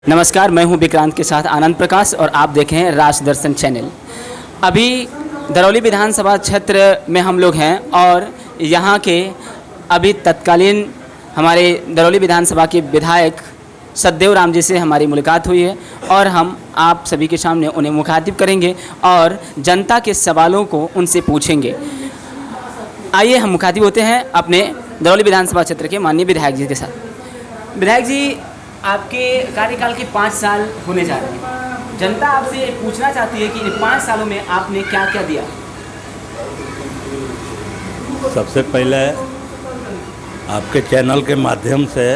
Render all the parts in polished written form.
नमस्कार, मैं हूं विक्रांत के साथ आनंद प्रकाश और आप देख रहे हैं राज दर्शन चैनल। अभी दरौली विधानसभा क्षेत्र में हम लोग हैं और यहां के अभी तत्कालीन हमारे दरौली विधानसभा के विधायक सतदेव राम जी से हमारी मुलाकात हुई है और हम आप सभी के सामने उन्हें मुखातिब करेंगे और जनता के सवालों को उनसे पूछेंगे। आइए हम मुखातिब होते हैं अपने दरौली विधानसभा क्षेत्र के माननीय विधायक जी के साथ। विधायक जी, आपके कार्यकाल के 5 साल होने जा रहे हैं। जनता आपसे पूछना चाहती है कि इन 5 सालों में आपने क्या क्या दिया। सबसे पहले आपके चैनल के माध्यम से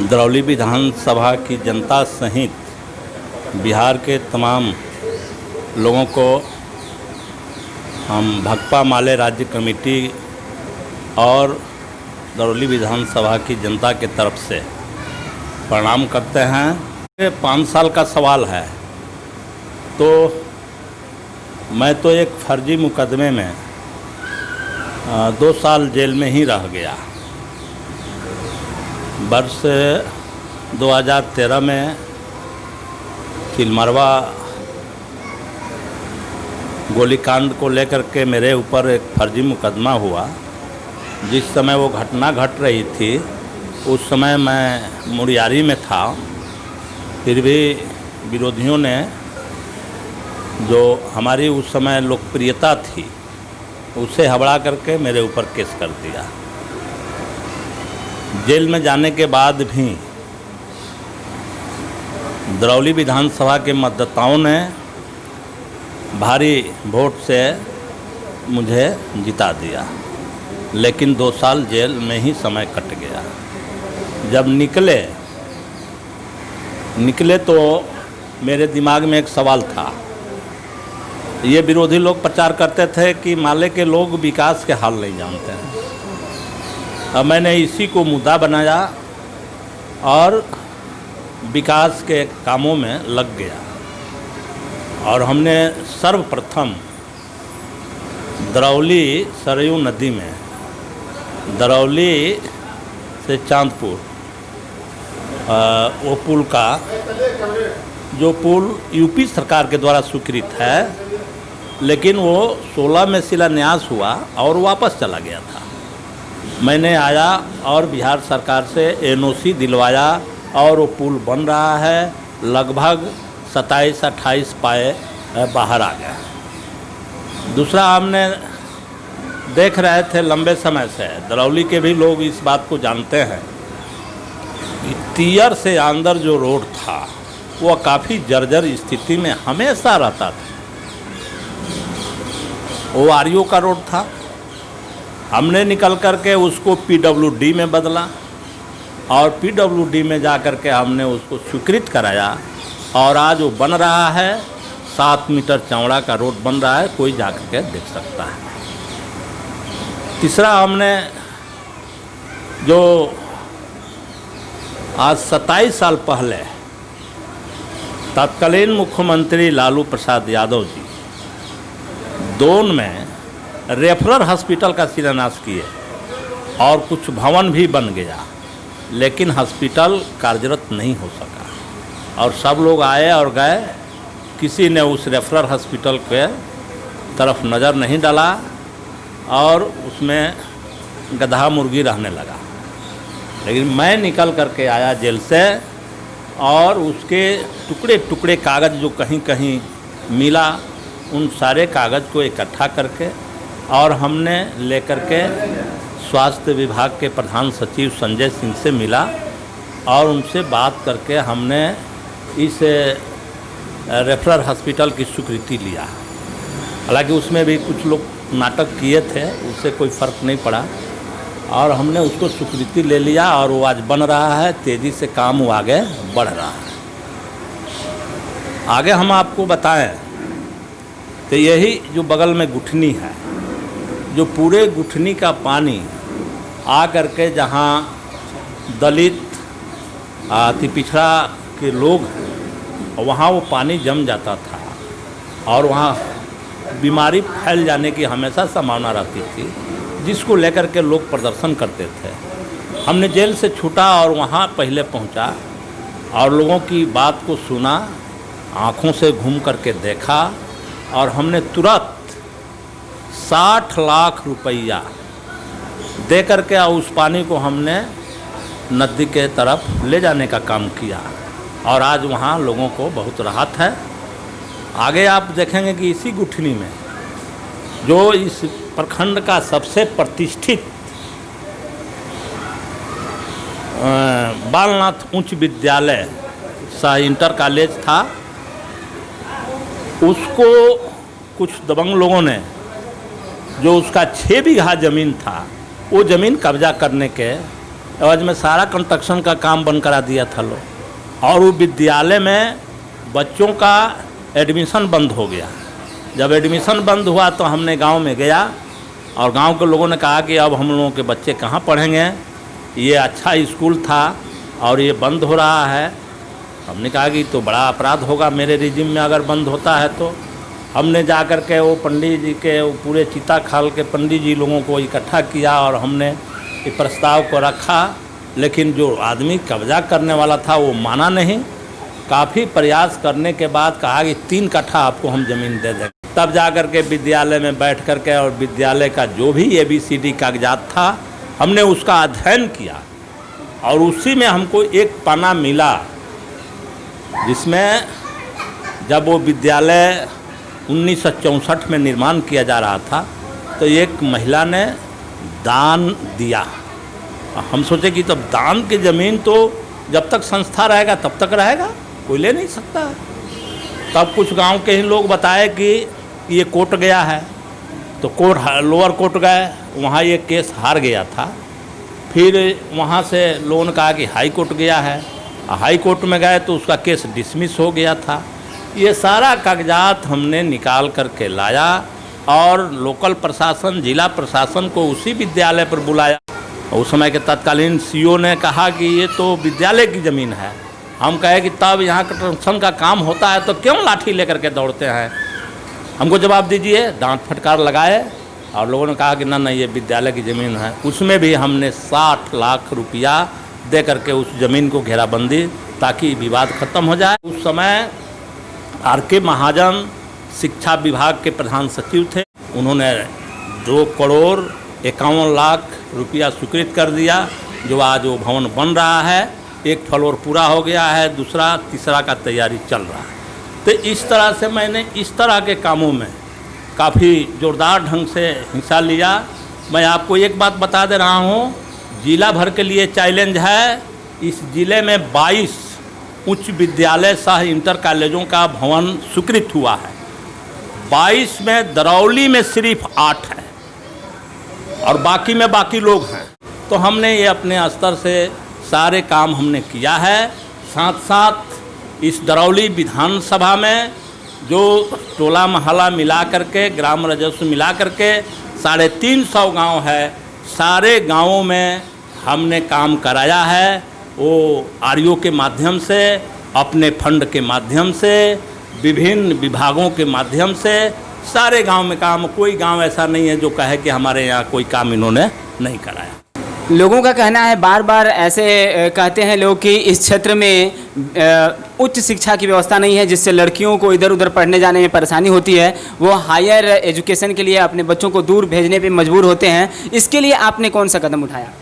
दरौली विधानसभा की जनता सहित बिहार के तमाम लोगों को हम भाकपा माले राज्य कमेटी और दरौली विधानसभा की जनता के तरफ से प्रणाम करते हैं। ये 5 साल का सवाल है तो मैं तो एक फर्जी मुकदमे में 2 साल जेल में ही रह गया। वर्ष 2013 में चिलमरवा गोलीकांड को लेकर के मेरे ऊपर एक फर्जी मुकदमा हुआ। जिस समय वो घटना घट रही थी उस समय मैं मुरियारी में था, फिर भी विरोधियों ने जो हमारी उस समय लोकप्रियता थी उसे हबड़ा करके मेरे ऊपर केस कर दिया। जेल में जाने के बाद भी दरौली विधानसभा के मतदाताओं ने भारी वोट से मुझे जिता दिया, लेकिन 2 साल जेल में ही समय कट गया। जब निकले तो मेरे दिमाग में एक सवाल था। ये विरोधी लोग प्रचार करते थे कि माले के लोग विकास के हाल नहीं जानते हैं। अब मैंने इसी को मुद्दा बनाया और विकास के कामों में लग गया और हमने सर्वप्रथम दरौली सरयू नदी में दरौली से चांदपुर वो पुल का जो पुल यूपी सरकार के द्वारा स्वीकृत है, लेकिन वो 16 में शिलान्यास हुआ और वापस चला गया था। मैंने आया और बिहार सरकार से एनओसी दिलवाया और वो पुल बन रहा है। लगभग 27-28 पाए बाहर आ गया। दूसरा, हमने देख रहे थे लंबे समय से, दरौली के भी लोग इस बात को जानते हैं कि तियर से अंदर जो रोड था वो काफ़ी जर्जर स्थिति में हमेशा रहता था। वो आरओ का रोड था। हमने निकल करके उसको पीडब्ल्यूडी में बदला और पीडब्ल्यूडी में जा कर के हमने उसको स्वीकृत कराया और आज वो बन रहा है। 7 मीटर चौड़ा का रोड बन रहा है, कोई जा कर के देख सकता है। तीसरा, हमने जो आज 27 साल पहले तत्कालीन मुख्यमंत्री लालू प्रसाद यादव जी दोन में रेफरल हॉस्पिटल का शिलान्यास किए और कुछ भवन भी बन गया, लेकिन हॉस्पिटल कार्यरत नहीं हो सका और सब लोग आए और गए। किसी ने उस रेफरल हॉस्पिटल के तरफ नज़र नहीं डाला और उसमें गधा मुर्गी रहने लगा। लेकिन मैं निकल करके आया जेल से और उसके टुकड़े टुकड़े कागज़ जो कहीं कहीं मिला, उन सारे कागज़ को इकट्ठा करके और हमने लेकर के स्वास्थ्य विभाग के प्रधान सचिव संजय सिंह से मिला और उनसे बात करके हमने इस रेफरल हॉस्पिटल की स्वीकृति लिया। हालांकि उसमें भी कुछ लोग नाटक किए थे, उससे कोई फ़र्क नहीं पड़ा और हमने उसको स्वीकृति ले लिया और वो आज बन रहा है। तेज़ी से काम वो आगे बढ़ रहा है। आगे हम आपको बताएं तो यही जो बगल में गुठनी है, जो पूरे गुठनी का पानी आ करके जहाँ दलित अति पिछड़ा के लोग हैं वहाँ वो पानी जम जाता था और वहाँ बीमारी फैल जाने की हमेशा संभावना रहती थी, जिसको लेकर के लोग प्रदर्शन करते थे। हमने जेल से छूटा और वहाँ पहले पहुँचा और लोगों की बात को सुना, आँखों से घूम करके देखा और हमने तुरंत 60 लाख रुपया दे करके उस पानी को हमने नदी के तरफ ले जाने का काम किया और आज वहाँ लोगों को बहुत राहत है। आगे आप देखेंगे कि इसी गुठनी में जो इस प्रखंड का सबसे प्रतिष्ठित बालनाथ उच्च विद्यालय सह इंटर कॉलेज था, उसको कुछ दबंग लोगों ने, जो उसका 6 बीघा ज़मीन था, वो ज़मीन कब्जा करने के एवज में सारा कंस्ट्रक्शन का काम बंद करा दिया था लोग। और वो विद्यालय में बच्चों का एडमिशन बंद हो गया। जब एडमिशन बंद हुआ तो हमने गांव में गया और गांव के लोगों ने कहा कि अब हम लोगों के बच्चे कहाँ पढ़ेंगे, ये अच्छा स्कूल था और ये बंद हो रहा है। हमने कहा कि तो बड़ा अपराध होगा मेरे रिजिम में अगर बंद होता है। तो हमने जा कर के वो पंडित जी के वो पूरे चिता खाल के पंडित जी लोगों को इकट्ठा किया और हमने ये प्रस्ताव को रखा, लेकिन जो आदमी कब्जा करने वाला था वो माना नहीं। काफ़ी प्रयास करने के बाद कहा कि 3 कट्ठा आपको हम ज़मीन दे देंगे। तब जा कर के विद्यालय में बैठ कर के और विद्यालय का जो भी ABCD कागजात था हमने उसका अध्ययन किया और उसी में हमको एक पन्ना मिला जिसमें जब वो विद्यालय 1964 में निर्माण किया जा रहा था तो एक महिला ने दान दिया। हम सोचे कि तब दान की ज़मीन तो जब तक संस्था रहेगा तब तक रहेगा, कोई ले नहीं सकता। तब कुछ गांव के ही लोग बताए कि ये कोर्ट गया है, तो कोर्ट लोअर कोर्ट गए, वहाँ ये केस हार गया था। फिर वहाँ से लोगों ने कहा कि हाई कोर्ट गया है, हाई कोर्ट में गए तो उसका केस डिसमिस हो गया था। ये सारा कागजात हमने निकाल करके लाया और लोकल प्रशासन, जिला प्रशासन को उसी विद्यालय पर बुलाया। उस समय के तत्कालीन CO ने कहा कि ये तो विद्यालय की ज़मीन है। हम कहे कि तब यहाँ कंस्ट्रक्शन का काम होता है तो क्यों लाठी लेकर के दौड़ते हैं, हमको जवाब दीजिए। डांट फटकार लगाए और लोगों ने कहा कि ना ये विद्यालय की ज़मीन है। उसमें भी हमने 60 लाख रुपया दे करके उस ज़मीन को घेराबंदी ताकि विवाद ख़त्म हो जाए। उस समय RK महाजन शिक्षा विभाग के प्रधान सचिव थे, उन्होंने 2 करोड़ 51 लाख रुपया स्वीकृत कर दिया, जो आज वो भवन बन रहा है। एक फ्लोर पूरा हो गया है, दूसरा तीसरा का तैयारी चल रहा है। तो इस तरह से मैंने इस तरह के कामों में काफ़ी ज़ोरदार ढंग से हिस्सा लिया। मैं आपको एक बात बता दे रहा हूँ, जिला भर के लिए चैलेंज है। इस ज़िले में 22 उच्च विद्यालय सह इंटर कॉलेजों का भवन स्वीकृत हुआ है। 22 में दरौली में सिर्फ 8 है और बाकी में बाकी लोग हैं। तो हमने ये अपने स्तर से सारे काम हमने किया है। साथ साथ इस दरौली विधानसभा में जो टोला मोहल्ला मिला करके, ग्राम राजस्व मिला करके 350 गांव है, सारे गांवों में हमने काम कराया है। वो RO के माध्यम से, अपने फंड के माध्यम से, विभिन्न विभागों के माध्यम से सारे गांव में काम। कोई गांव ऐसा नहीं है जो कहे कि हमारे यहाँ कोई काम इन्होंने नहीं कराया। लोगों का कहना है, बार बार ऐसे कहते हैं लोग कि इस क्षेत्र में उच्च शिक्षा की व्यवस्था नहीं है, जिससे लड़कियों को इधर उधर पढ़ने जाने में परेशानी होती है। वो हायर एजुकेशन के लिए अपने बच्चों को दूर भेजने पे मजबूर होते हैं। इसके लिए आपने कौन सा कदम उठाया?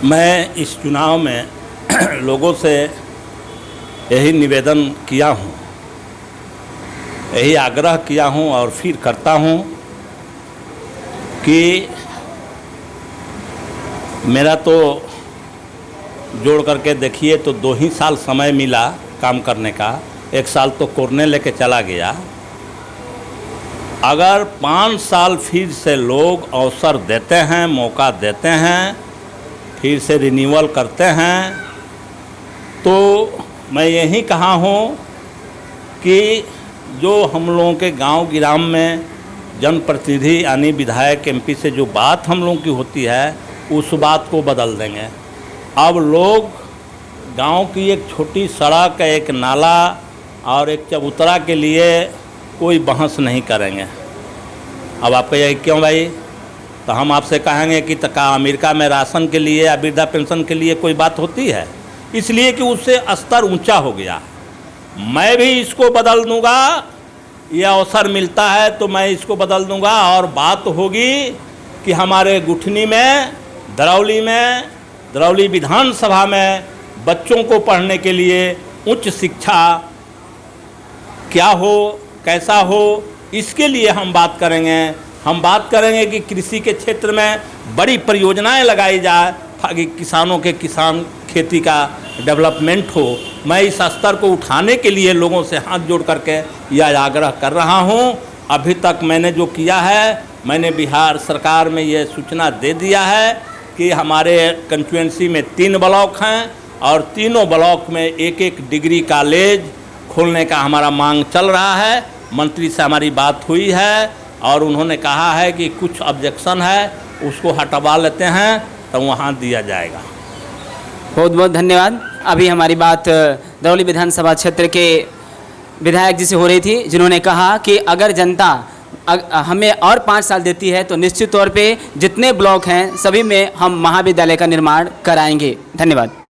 मैं इस चुनाव में लोगों से यही निवेदन किया हूँ, यही आग्रह किया हूँ और फिर करता हूँ कि मेरा तो जोड़ करके देखिए तो 2 ही साल समय मिला काम करने का। 1 साल तो कोरोना लेके चला गया। अगर 5 साल फिर से लोग अवसर देते हैं, मौका देते हैं, फिर से रिन्यूअल करते हैं, तो मैं यही कहा हूँ कि जो हम लोगों के गांव गिराम में जनप्रतिनिधि यानी विधायक MP से जो बात हम लोगों की होती है, उस बात को बदल देंगे। अब लोग गांव की एक छोटी सड़क, एक नाला और एक चबूतरा के लिए कोई बहस नहीं करेंगे। अब आप कहिए क्यों भाई? तो हम आपसे कहेंगे कि का अमेरिका में राशन के लिए या वृद्धा पेंशन के लिए कोई बात होती है? इसलिए कि उससे स्तर ऊंचा हो गया। मैं भी इसको बदल दूंगा, ये अवसर मिलता है तो मैं इसको बदल दूंगा। और बात होगी कि हमारे गुठनी में, दरौली विधानसभा में बच्चों को पढ़ने के लिए उच्च शिक्षा क्या हो, कैसा हो, इसके लिए हम बात करेंगे। हम बात करेंगे कि कृषि के क्षेत्र में बड़ी परियोजनाएं लगाई जाए ताकि किसानों के खेती का डेवलपमेंट हो। मैं इस स्तर को उठाने के लिए लोगों से हाथ जोड़ करके यह आग्रह कर रहा हूं। अभी तक मैंने जो किया है, मैंने बिहार सरकार में ये सूचना दे दिया है कि हमारे कंस्टिट्यूएंसी में 3 ब्लॉक हैं और तीनों ब्लॉक में एक डिग्री कॉलेज खोलने का हमारा मांग चल रहा है। मंत्री से हमारी बात हुई है और उन्होंने कहा है कि कुछ ऑब्जेक्शन है उसको हटवा लेते हैं तो वहाँ दिया जाएगा। बहुत बहुत धन्यवाद। अभी हमारी बात दरौली विधानसभा क्षेत्र के विधायक जी से हो रही थी, जिन्होंने कहा कि अगर जनता हमें और 5 साल देती है तो निश्चित तौर पे जितने ब्लॉक हैं सभी में हम महाविद्यालय का निर्माण कराएंगे। धन्यवाद।